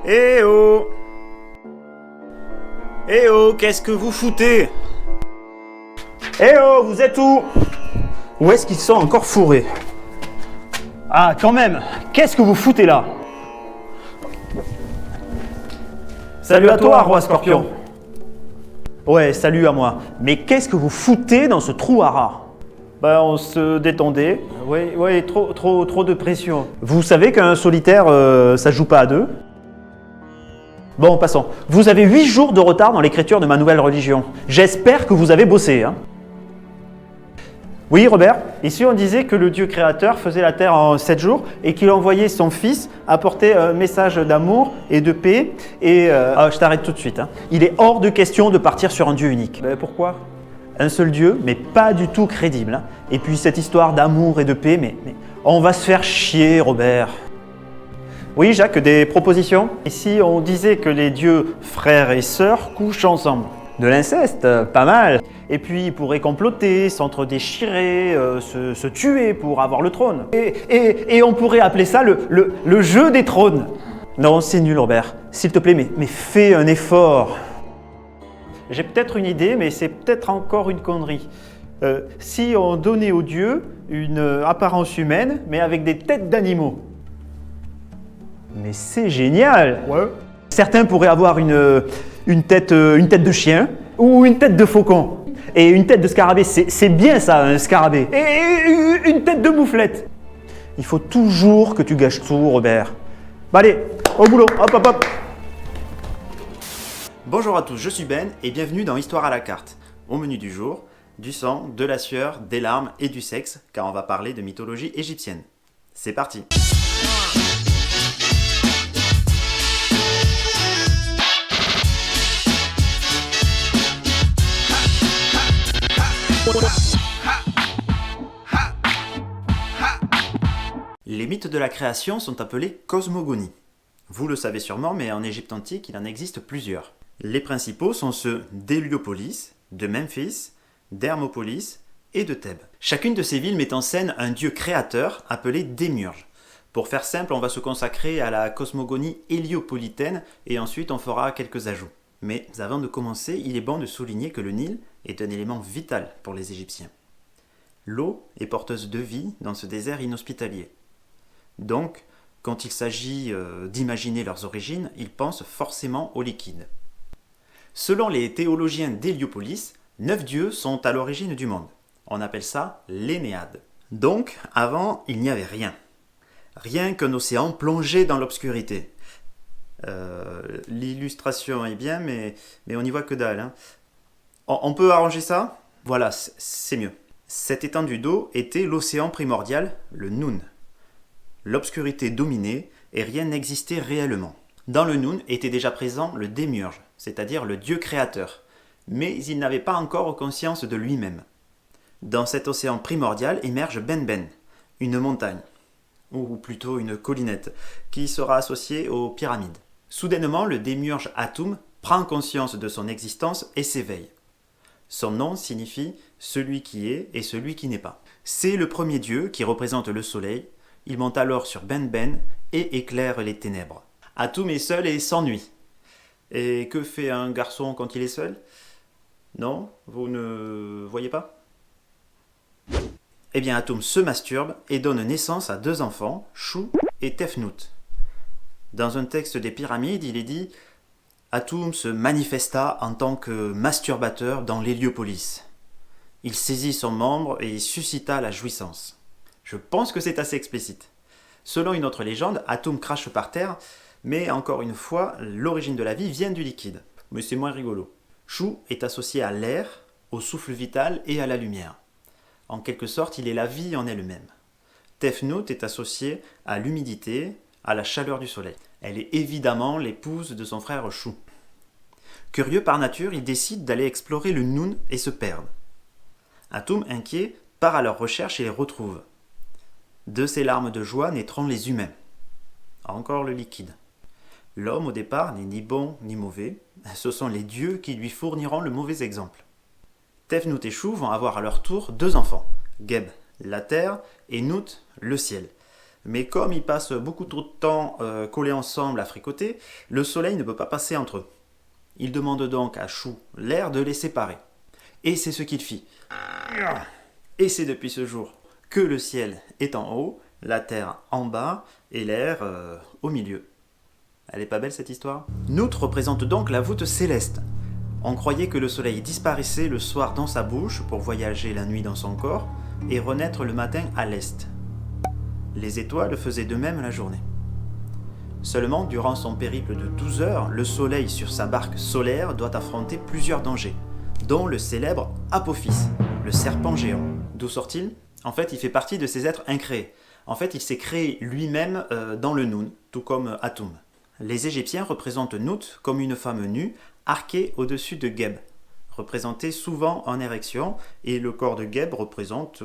Eh oh! Eh oh, qu'est-ce que vous foutez? Eh oh, vous êtes où? Où est-ce qu'ils sont encore fourrés? Ah, quand même, qu'est-ce que vous foutez là? Salut à toi, roi scorpion. Ouais, salut à moi. Mais qu'est-ce que vous foutez dans ce trou à rats? Bah, on se détendait. Oui, trop de pression. Vous savez qu'un solitaire, ça se joue pas à deux? Bon, passons. Vous avez 8 jours de retard dans l'écriture de ma nouvelle religion. J'espère que vous avez bossé, hein. Oui, Robert? Ici, on disait que le Dieu créateur faisait la terre en 7 jours et qu'il envoyait son fils apporter un message d'amour et de paix. Et je t'arrête tout de suite, hein. Il est hors de question de partir sur un Dieu unique. Ben, pourquoi? Un seul Dieu, mais pas du tout crédible, hein. Et puis cette histoire d'amour et de paix, mais on va se faire chier, Robert. Oui, Jacques, des propositions? Ici, on disait que les dieux frères et sœurs couchent ensemble. De l'inceste, pas mal. Et puis, ils pourraient comploter, s'entre-déchirer, se tuer pour avoir le trône. Et on pourrait appeler ça le jeu des trônes. Non, c'est nul, Robert. S'il te plaît, mais fais un effort. J'ai peut-être une idée, mais c'est peut-être encore une connerie. Si on donnait aux dieux une apparence humaine, mais avec des têtes d'animaux. Mais c'est génial! Ouais. Certains pourraient avoir une tête de chien ou une tête de faucon. Et une tête de scarabée, c'est bien ça, un scarabée. Et une tête de mouflette. Il faut toujours que tu gâches tout, Robert. Bah allez, au boulot, hop hop hop. Bonjour à tous, je suis Ben et bienvenue dans Histoire à la carte. Au menu du jour, du sang, de la sueur, des larmes et du sexe, car on va parler de mythologie égyptienne. C'est parti! Les mythes de la création sont appelés cosmogonies. Vous le savez sûrement, mais en Égypte antique, il en existe plusieurs. Les principaux sont ceux d'Héliopolis, de Memphis, d'Hermopolis et de Thèbes. Chacune de ces villes met en scène un dieu créateur appelé Démiurge. Pour faire simple, on va se consacrer à la cosmogonie héliopolitaine et ensuite on fera quelques ajouts. Mais avant de commencer, il est bon de souligner que le Nil est un élément vital pour les Égyptiens. L'eau est porteuse de vie dans ce désert inhospitalier. Donc, quand il s'agit d'imaginer leurs origines, ils pensent forcément au liquide. Selon les théologiens d'Héliopolis, 9 dieux sont à l'origine du monde. On appelle ça l'Énéade. Donc, avant, il n'y avait rien. Rien qu'un océan plongé dans l'obscurité. L'illustration est bien, mais on n'y voit que dalle, hein. On peut arranger ça? Voilà, c'est mieux. Cette étendue d'eau était l'océan primordial, le Noun. L'obscurité dominait et rien n'existait réellement. Dans le Noun était déjà présent le Démiurge, c'est-à-dire le dieu créateur, mais il n'avait pas encore conscience de lui-même. Dans cet océan primordial émerge Benben, une montagne, ou plutôt une collinette, qui sera associée aux pyramides. Soudainement, le Démiurge Atum prend conscience de son existence et s'éveille. Son nom signifie « celui qui est et celui qui n'est pas ». C'est le premier dieu qui représente le soleil. Il monte alors sur Benben et éclaire les ténèbres. Atum est seul et s'ennuie. Et que fait un garçon quand il est seul? Non? Vous ne voyez pas? Eh bien, Atum se masturbe et donne naissance à 2 enfants, Chou et Tefnut. Dans un texte des pyramides, il est dit « Atum se manifesta en tant que masturbateur dans l'Héliopolis. Il saisit son membre et suscita la jouissance. » Je pense que c'est assez explicite. Selon une autre légende, Atum crache par terre, mais encore une fois, l'origine de la vie vient du liquide. Mais c'est moins rigolo. Chou est associé à l'air, au souffle vital et à la lumière. En quelque sorte, il est la vie en elle-même. Tefnut est associée à l'humidité, à la chaleur du soleil. Elle est évidemment l'épouse de son frère Chou. Curieux par nature, ils décident d'aller explorer le Noun et se perdent. Atum, inquiet, part à leur recherche et les retrouve. De ces larmes de joie naîtront les humains. Encore le liquide. L'homme, au départ, n'est ni bon ni mauvais. Ce sont les dieux qui lui fourniront le mauvais exemple. Tefnut et Chou vont avoir à leur tour 2 enfants. Geb, la terre, et Nut, le ciel. Mais comme ils passent beaucoup trop de temps collés ensemble à fricoter, le soleil ne peut pas passer entre eux. Il demande donc à Chou, l'air, de les séparer. Et c'est ce qu'il fit. Et c'est depuis ce jour que le ciel est en haut, la terre en bas et l'air au milieu. Elle est pas belle cette histoire? Nout représente donc la voûte céleste. On croyait que le soleil disparaissait le soir dans sa bouche pour voyager la nuit dans son corps et renaître le matin à l'est. Les étoiles faisaient de même la journée. Seulement, durant son périple de 12 heures, le soleil sur sa barque solaire doit affronter plusieurs dangers, dont le célèbre Apophis, le serpent géant. D'où sort-il? En fait, il fait partie de ces êtres incréés. En fait, il s'est créé lui-même dans le Noun, tout comme Atum. Les Égyptiens représentent Nout comme une femme nue, arquée au-dessus de Geb, représentée souvent en érection, et le corps de Geb représente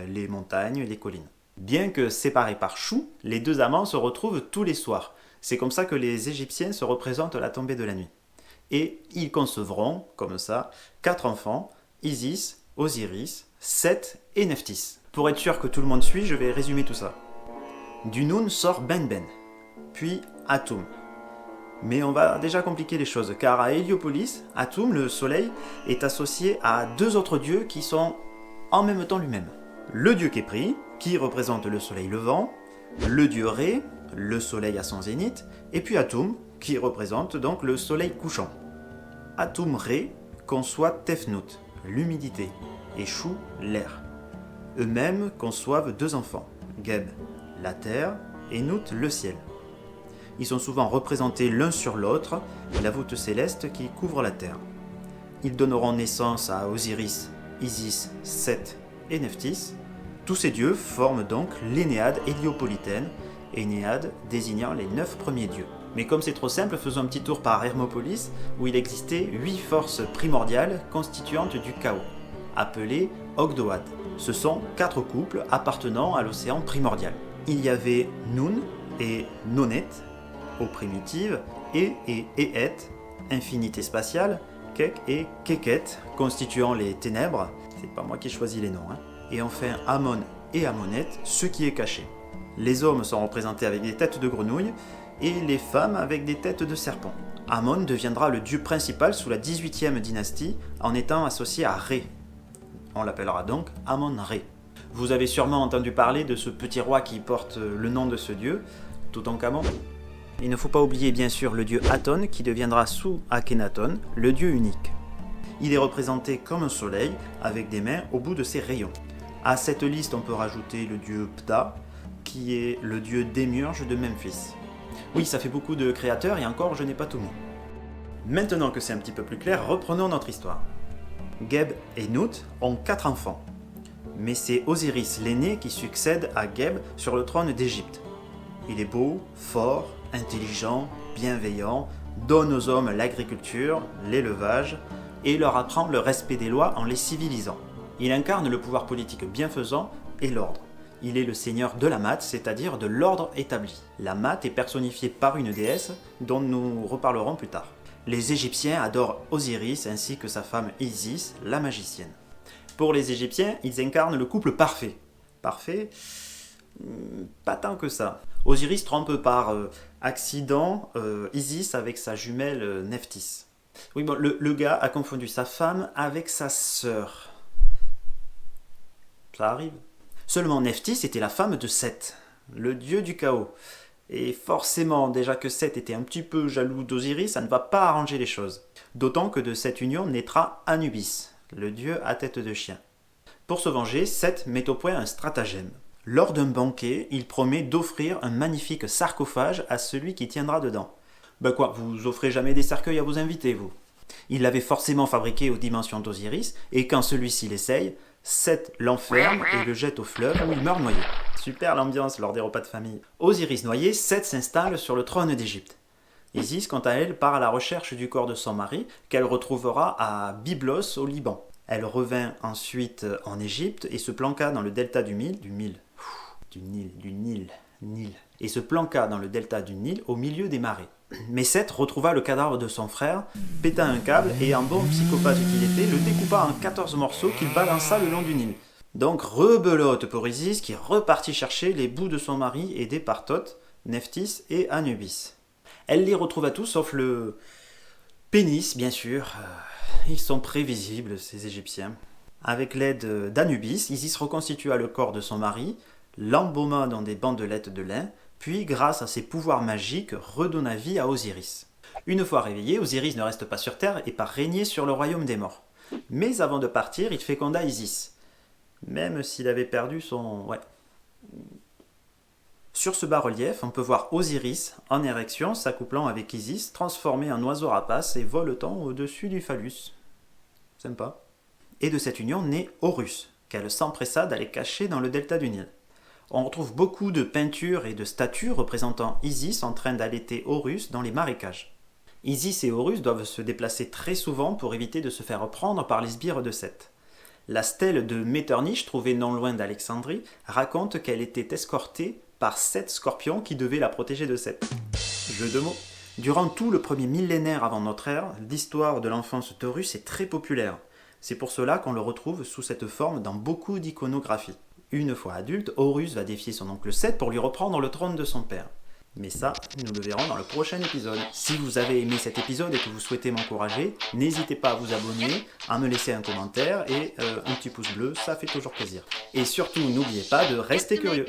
les montagnes, les collines. Bien que séparés par Chou, les deux amants se retrouvent tous les soirs. C'est comme ça que les Égyptiens se représentent la tombée de la nuit. Et ils concevront, comme ça, 4 enfants, Isis, Osiris, Seth et Nephthys. Pour être sûr que tout le monde suit, je vais résumer tout ça. Du Noun sort Ben, puis Atum. Mais on va déjà compliquer les choses, car à Héliopolis, Atum, le soleil, est associé à 2 autres dieux qui sont en même temps lui-même. Le dieu Képri, qui représente le soleil levant, le dieu Ré, le soleil à son zénith, et puis Atum, qui représente donc le soleil couchant. Atum-Ré conçoit Tefnut, l'humidité, et Chou, l'air. Eux-mêmes conçoivent 2 enfants, Geb, la terre, et Nout, le ciel. Ils sont souvent représentés l'un sur l'autre, la voûte céleste qui couvre la terre. Ils donneront naissance à Osiris, Isis, Seth et Nephthys. Tous ces dieux forment donc l'Énéade héliopolitaine, Énéade désignant les 9 premiers dieux. Mais comme c'est trop simple, faisons un petit tour par Hermopolis, où il existait 8 forces primordiales constituantes du chaos, appelées Ogdoad. Ce sont 4 couples appartenant à l'océan primordial. Il y avait Noun et Nonet, eau primitive, et Eet, infinité spatiale, Kek et Keket, constituant les ténèbres, c'est pas moi qui choisis les noms, et enfin Amon et Amonet, ce qui est caché. Les hommes sont représentés avec des têtes de grenouille, et les femmes avec des têtes de serpent. Amon deviendra le dieu principal sous la 18e dynastie, en étant associé à Ré. On l'appellera donc Amon-Ré. Vous avez sûrement entendu parler de ce petit roi qui porte le nom de ce dieu, Toutankhamon. Il ne faut pas oublier bien sûr le dieu Aton qui deviendra sous Akhenaton, le dieu unique. Il est représenté comme un soleil avec des mains au bout de ses rayons. À cette liste on peut rajouter le dieu Ptah qui est le dieu démiurge de Memphis. Oui, ça fait beaucoup de créateurs et encore je n'ai pas tout mis. Maintenant que c'est un petit peu plus clair, reprenons notre histoire. Geb et Nout ont 4 enfants. Mais c'est Osiris l'aîné qui succède à Geb sur le trône d'Égypte. Il est beau, fort, intelligent, bienveillant, donne aux hommes l'agriculture, l'élevage, et leur apprend le respect des lois en les civilisant. Il incarne le pouvoir politique bienfaisant et l'ordre. Il est le seigneur de la Mat, c'est-à-dire de l'ordre établi. La Mat est personnifiée par une déesse dont nous reparlerons plus tard. Les Égyptiens adorent Osiris ainsi que sa femme Isis, la magicienne. Pour les Égyptiens, ils incarnent le couple parfait. Parfait? Pas tant que ça. Osiris trompe par accident Isis avec sa jumelle Nephthys. Oui, bon, le gars a confondu sa femme avec sa sœur. Ça arrive. Seulement Nephthys était la femme de Seth, le dieu du chaos. Et forcément, déjà que Seth était un petit peu jaloux d'Osiris, ça ne va pas arranger les choses. D'autant que de cette union naîtra Anubis, le dieu à tête de chien. Pour se venger, Seth met au point un stratagème. Lors d'un banquet, il promet d'offrir un magnifique sarcophage à celui qui tiendra dedans. Ben quoi, vous offrez jamais des cercueils à vos invités, vous? Il l'avait forcément fabriqué aux dimensions d'Osiris, et quand celui-ci l'essaye, Seth l'enferme et le jette au fleuve où il meurt noyé. Super l'ambiance lors des repas de famille. Osiris noyé, Seth s'installe sur le trône d'Égypte. Isis, quant à elle, part à la recherche du corps de son mari, qu'elle retrouvera à Byblos au Liban. Elle revint ensuite en Égypte et se planqua dans le delta du Nil, et se planqua dans le delta du Nil au milieu des marais. Mais Seth retrouva le cadavre de son frère, péta un câble et en bon psychopathe qu'il était, le découpa en 14 morceaux qu'il balança le long du Nil. Donc rebelote pour Isis qui est repartie chercher les bouts de son mari aidé par Thoth, Nephthys et Anubis. Elle les retrouve à tous sauf le pénis, bien sûr. Ils sont prévisibles, ces Égyptiens. Avec l'aide d'Anubis, Isis reconstitua le corps de son mari, l'embauma dans des bandelettes de lin, puis, grâce à ses pouvoirs magiques, redonna vie à Osiris. Une fois réveillé, Osiris ne reste pas sur Terre et part régner sur le royaume des morts. Mais avant de partir, il féconda Isis. Même s'il avait perdu son... Sur ce bas-relief, on peut voir Osiris, en érection, s'accouplant avec Isis, transformé en oiseau rapace et voletant au-dessus du phallus. Sympa. Et de cette union naît Horus, qu'elle s'empressa d'aller cacher dans le delta du Nil. On retrouve beaucoup de peintures et de statues représentant Isis en train d'allaiter Horus dans les marécages. Isis et Horus doivent se déplacer très souvent pour éviter de se faire prendre par les sbires de Seth. La stèle de Metternich, trouvée non loin d'Alexandrie, raconte qu'elle était escortée par 7 scorpions qui devaient la protéger de Seth. Jeu de mots. Durant tout le premier millénaire avant notre ère, l'histoire de l'enfance d'Horus est très populaire. C'est pour cela qu'on le retrouve sous cette forme dans beaucoup d'iconographie. Une fois adulte, Horus va défier son oncle Seth pour lui reprendre le trône de son père. Mais ça, nous le verrons dans le prochain épisode. Si vous avez aimé cet épisode et que vous souhaitez m'encourager, n'hésitez pas à vous abonner, à me laisser un commentaire et un petit pouce bleu, ça fait toujours plaisir. Et surtout, n'oubliez pas de rester curieux.